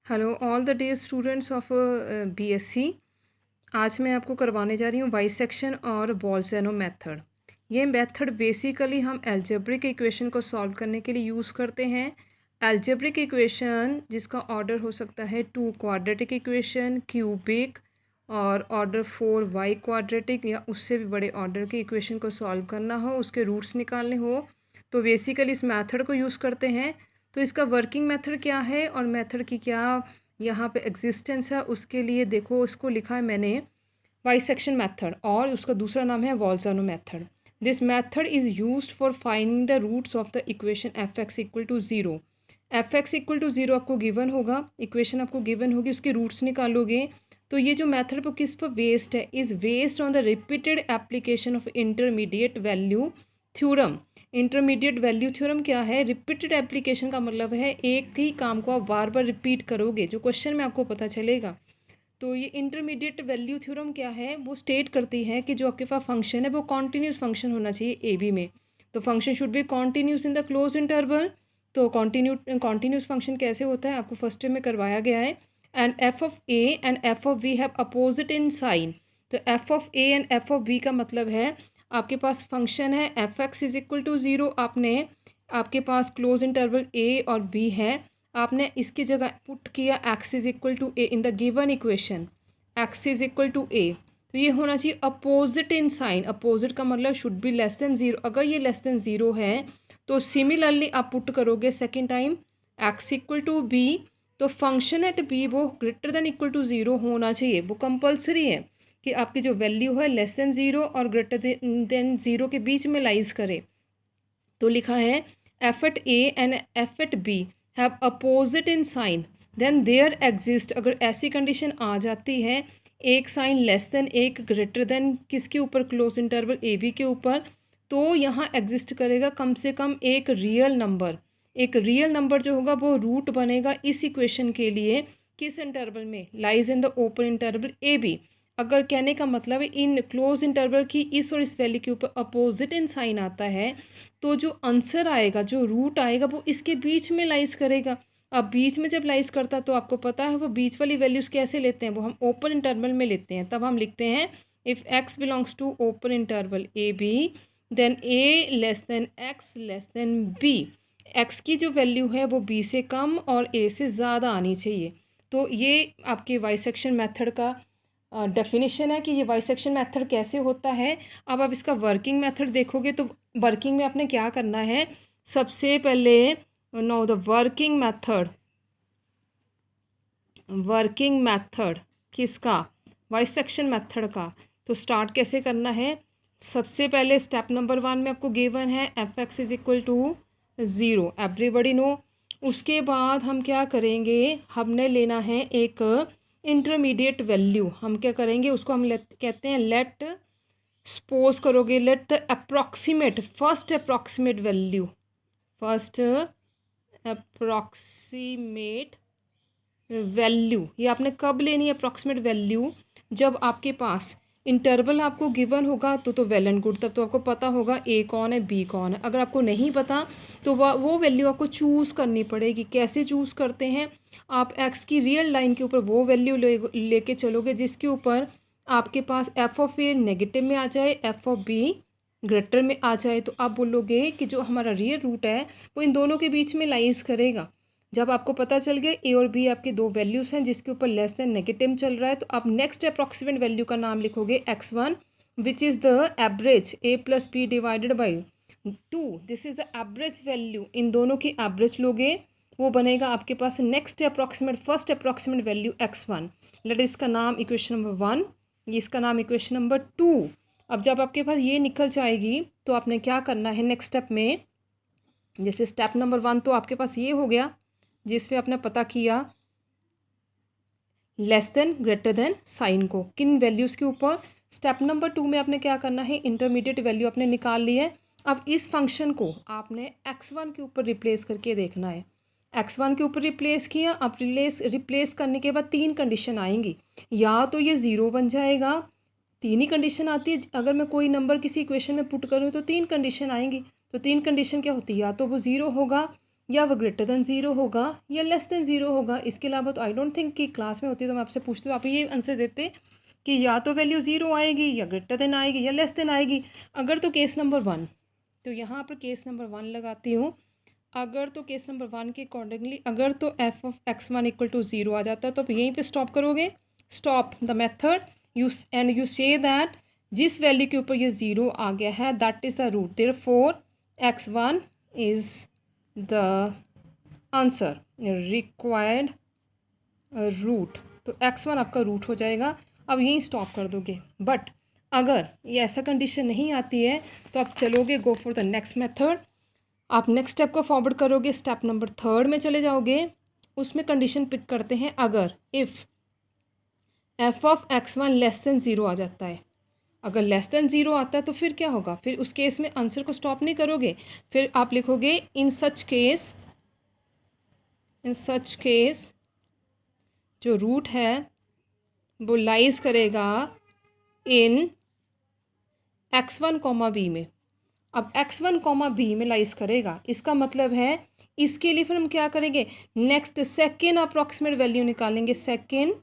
Hello all the day students of BSc. आज मैं आपको करवाने जा रही हूँ बाइसेक्शन और बोल्ज़नो मेथड। ये मेथड बेसिकली हम अलजेब्रिक इक्वेशन को सॉल्व करने के लिए यूज़ करते हैं। अलजेब्रिक इक्वेशन जिसका ऑर्डर हो सकता है 2 क्वाड्रेटिक इक्वेशन, क्यूबिक और ऑर्डर 4 वाई क्वाड्रेटिक या उससे भी बड़े ऑर्डर के इक्वेशन को सॉल्व करना हो, उसके रूट्स निकालने हो, तो बेसिकली इस मेथड को यूज़ करते हैं। तो इसका वर्किंग मेथड क्या है और मेथड की क्या यहाँ पे एग्जिस्टेंस है, उसके लिए देखो उसको लिखा है मैंने बाइसेक्शन मेथड और उसका दूसरा नाम है Bolzano method. This method is used for finding the roots of the equation f x equal to zero. F x equal to zero आपको गिवन होगा, इक्वेशन आपको गिवन होगी, उसके रूट्स निकालोगे। तो ये जो मेथड वो किस पर बेस्ड है, is based on the repeated application of intermediate value theorem. Intermediate value theorem क्या है? रिपीटेड एप्लीकेशन का मतलब है एक ही काम को आप बार बार रिपीट करोगे, जो क्वेश्चन में आपको पता चलेगा। तो ये इंटरमीडिएट वैल्यू थ्योरम क्या है, वो स्टेट करती है कि जो आपके पास फंक्शन है वो कॉन्टीन्यूस फंक्शन होना चाहिए ए बी में। तो function should be continuous in the close interval. तो कॉन्टीन्यूस फंक्शन कैसे होता है आपको फर्स्ट में करवाया गया है। And f of a and f of b have opposite in sign. तो f of a and f of b का मतलब है आपके पास फंक्शन है f x is equal to zero, आपने आपके पास क्लोज इंटरवल ए और बी है, आपने इसकी जगह पुट किया x is equal to a in the given equation, x is equal to a. तो ये होना चाहिए अपोजिट इन साइन। अपोजिट का मतलब should be less than zero. अगर ये लेस देन ज़ीरो है तो सिमिलरली आप पुट करोगे second time x equal to b. तो फंक्शन एट बी वो greater than equal to zero होना चाहिए, वो कंपलसरी है कि आपकी जो वैल्यू है लेस देन ज़ीरो और ग्रेटर देन ज़ीरो के बीच में लाइज करे। तो लिखा है f at a and f at b have opposite in sign then there exist. अगर ऐसी कंडीशन आ जाती है, एक साइन लेस देन एक ग्रेटर देन किसके ऊपर, क्लोज इंटरवल ए बी के ऊपर, तो यहाँ एग्जिस्ट करेगा कम से कम एक रियल नंबर। एक रियल नंबर जो होगा वो रूट बनेगा इस इक्वेशन के लिए, किस इंटरवल में, lies in the open interval a b. अगर कहने का मतलब है इन क्लोज इंटरवल की इस और इस वैल्यू के ऊपर अपोजिट इन साइन आता है, तो जो आंसर आएगा, जो रूट आएगा, वो इसके बीच में लाइज करेगा। अब बीच में जब लाइज करता है तो आपको पता है वो बीच वाली वैल्यूज़ कैसे लेते हैं, वो हम ओपन इंटरवल में लेते हैं। तब हम लिखते हैं if x belongs to open interval a b then a less than x less than b. X की जो वैल्यू है वो बी से कम और ए से ज़्यादा आनी चाहिए। तो ये आपके बाइसेक्शन मेथड का डेफिनेशन है कि ये बाइसेक्शन मेथड कैसे होता है। अब आप इसका वर्किंग मेथड देखोगे तो वर्किंग में आपने क्या करना है, सबसे पहले नो द वर्किंग मेथड किसका, बाइसेक्शन मेथड का। तो स्टार्ट कैसे करना है, सबसे पहले स्टेप नंबर 1 में आपको गिवन है f x is equal to zero, everybody know. उसके बाद हम क्या करेंगे, हमने लेना है एक इंटरमीडिएट वैल्यू। हम क्या करेंगे उसको हम कहते हैं लेट, सपोज करोगे let the approximate, first approximate value, ये आपने कब लेनी है अप्रॉक्सीमेट वैल्यू, जब आपके पास इंटरवल आपको गिवन होगा तो वेल एंड गुड, तब तो आपको पता होगा ए कौन है बी कौन है। अगर आपको नहीं पता तो वो वैल्यू आपको चूज़ करनी पड़ेगी। कैसे चूज़ करते हैं, आप एक्स की रियल लाइन के ऊपर वो वैल्यू लेके चलोगे जिसके ऊपर आपके पास एफ ऑफ ए नेगेटिव में आ जाए, एफ ऑफ बी ग्रेटर में आ जाए। तो आप बोलोगे कि जो हमारा रियल रूट है वो इन दोनों के बीच में लाइज करेगा। जब आपको पता चल गया ए और बी आपकी दो वैल्यूज़ हैं जिसके ऊपर लेस देन नेगेटिव चल रहा है, तो आप नेक्स्ट अप्रॉक्सीमेट वैल्यू का नाम लिखोगे x1 which is the average a plus b divided by 2। This is the average value, इन दोनों की एवरेज लोगे, वो बनेगा आपके पास next approximate, first approximate value x1। Let इसका नाम इक्वेशन नंबर 1, इसका नाम इक्वेशन नंबर 2। अब जब आपके पास ये निकल जाएगी तो आपने क्या करना है नेक्स्ट स्टेप में, जैसे स्टेप नंबर 1 तो आपके पास ये हो गया जिसमें आपने पता किया less than greater than sign को किन वैल्यूज़ के ऊपर। स्टेप नंबर 2 में आपने क्या करना है, इंटरमीडिएट वैल्यू आपने निकाल ली है। अब इस फंक्शन को आपने x1 के ऊपर रिप्लेस करके देखना है। x1 के ऊपर रिप्लेस किया, अब रिप्लेस करने के बाद 3 कंडीशन आएंगी, या तो ये ज़ीरो बन जाएगा, 3 ही कंडीशन आती है। अगर मैं कोई नंबर किसी इक्वेशन में पुट करूँ तो 3 कंडीशन आएंगी। तो 3 कंडीशन क्या होती है, या तो वो ज़ीरो होगा, या वो ग्रेटर देन 0 होगा या लेस देन 0 होगा। इसके अलावा तो आई डोंट थिंक कि क्लास में होती तो मैं आपसे पूछती तो आप ये आंसर देते कि या तो वैल्यू 0 आएगी या ग्रेटर देन आएगी या लेस देन आएगी। अगर तो केस नंबर 1, तो यहाँ पर केस नंबर 1 लगाती हूँ। अगर तो केस नंबर 1 के अकॉर्डिंगली अगर तो f of x1 equal to 0 आ जाता है तो आप यहीं पे स्टॉप करोगे, stop the method you say that जिस वैल्यू के ऊपर ये 0 आ गया है that is the root, therefore x1 is the answer required root. तो x1 आपका रूट हो जाएगा। अब यहीं स्टॉप कर दोगे। बट अगर ये ऐसा कंडीशन नहीं आती है तो आप चलोगे go for the next method. आप नेक्स्ट स्टेप को फॉरवर्ड करोगे, स्टेप नंबर 3 में चले जाओगे। उसमें कंडीशन पिक करते हैं अगर if f of x1 less than 0 आ जाता है। अगर लेस देन 0 आता है तो फिर क्या होगा, फिर उस केस में आंसर को स्टॉप नहीं करोगे, फिर आप लिखोगे इन सच केस जो रूट है वो लाइज करेगा इन x1 कॉमा बी में। अब x1 कॉमा बी में लाइज करेगा, इसका मतलब है इसके लिए फिर हम क्या करेंगे, नेक्स्ट सेकेंड अप्रॉक्सीमेट वैल्यू निकालेंगे। सेकेंड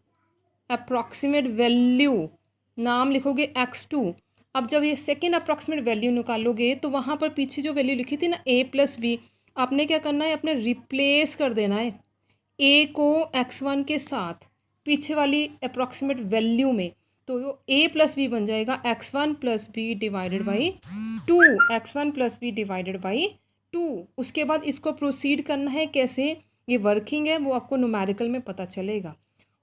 अप्रॉक्सीमेट वैल्यू नाम लिखोगे x2। अब जब ये सेकेंड अप्रॉक्सीमेट वैल्यू निकालोगे तो वहाँ पर पीछे जो वैल्यू लिखी थी ना a प्लस बी, आपने क्या करना है, अपने रिप्लेस कर देना है a को x1 के साथ पीछे वाली अप्रॉक्सीमेट वैल्यू में। तो वो a प्लस बी बन जाएगा x1 plus b divided by 2, x1 plus b divided by 2। उसके बाद इसको प्रोसीड करना है कैसे, ये वर्किंग है वो आपको न्यूमेरिकल में पता चलेगा।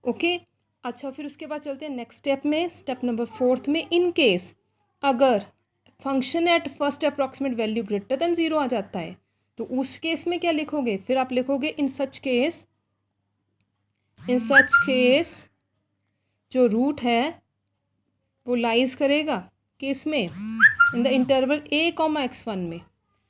ओके अच्छा, फिर उसके बाद चलते हैं नेक्स्ट स्टेप में, स्टेप नंबर 4 में। इन केस अगर function at first approximate value greater than 0 आ जाता है तो उस केस में क्या लिखोगे, फिर आप लिखोगे इन सच केस जो रूट है वो लाइज करेगा किस में, in the interval a comma x1 में।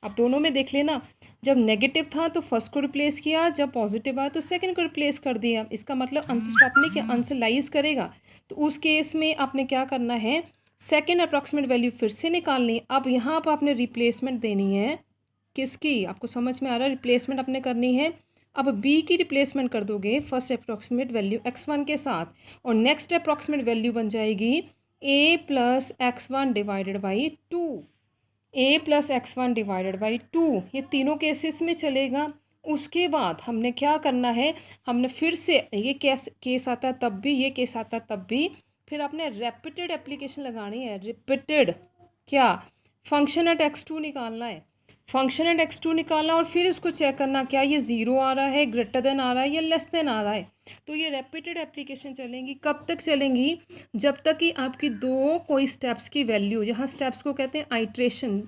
अब दोनों में देख लेना, जब नेगेटिव था तो फर्स्ट को रिप्लेस किया, जब पॉजिटिव आया तो सेकंड को रिप्लेस कर दिया। इसका मतलब आंसर स्टॉप नहीं किया, आंसर लाइज करेगा। तो उस केस में आपने क्या करना है, सेकंड अप्रॉक्सीमेट वैल्यू फिर से निकालनी। अब यहाँ पर आपने रिप्लेसमेंट देनी है किसकी, आपको समझ में आ रहा है, रिप्लेसमेंट आपने करनी है। अब b की रिप्लेसमेंट कर दोगे फर्स्ट अप्रॉक्सीमेट वैल्यू x1 के साथ, और नेक्स्ट अप्रॉक्सीमेट वैल्यू बन जाएगी a plus x1 divided by 2, a plus x1 divided by 2। ये तीनों केसेस में चलेगा। उसके बाद हमने क्या करना है, हमने फिर से ये केस आता है तब भी, ये केस आता है तब भी, फिर आपने रेपिटेड एप्लीकेशन लगानी है। रिपीटेड क्या, फंक्शन एट x2 निकालना है, फंक्शन एट x2 निकालना, और फिर इसको चेक करना क्या ये 0 आ रहा है, ग्रेटर देन आ रहा है या लेस देन आ रहा है। तो ये रेपिटेड एप्लीकेशन चलेंगी। कब तक चलेंगी, जब तक कि आपकी दो कोई स्टेप्स की वैल्यू, यहाँ स्टेप्स को कहते हैं आइट्रेशन,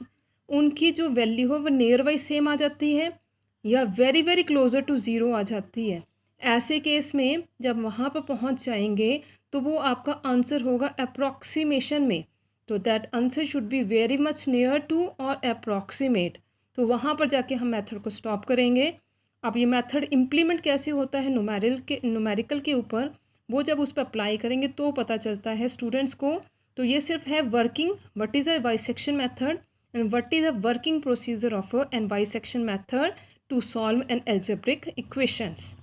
उनकी जो वैल्यू हो वो नियर बाई सेम आ जाती है या वेरी वेरी क्लोजर टू 0 आ जाती है। ऐसे केस में जब वहाँ पर पहुँच जाएंगे तो वो आपका आंसर होगा अप्रॉक्सीमेशन में। तो that answer should be very much near to और अप्रॉक्सीमेट। तो वहाँ पर जाके हम मेथड को स्टॉप करेंगे। अब ये मेथड इम्प्लीमेंट कैसे होता है न्यूमेरिकल के ऊपर, वो जब उस पर अप्लाई करेंगे तो पता चलता है स्टूडेंट्स को। तो ये सिर्फ है working, what is a bisection method and what is a working procedure of an bisection method to solve an algebraic equations.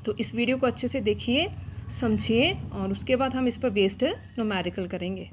तो इस वीडियो को अच्छे से देखिए, समझिए, और उसके बाद हम इस पर बेस्ड न्यूमेरिकल करेंगे।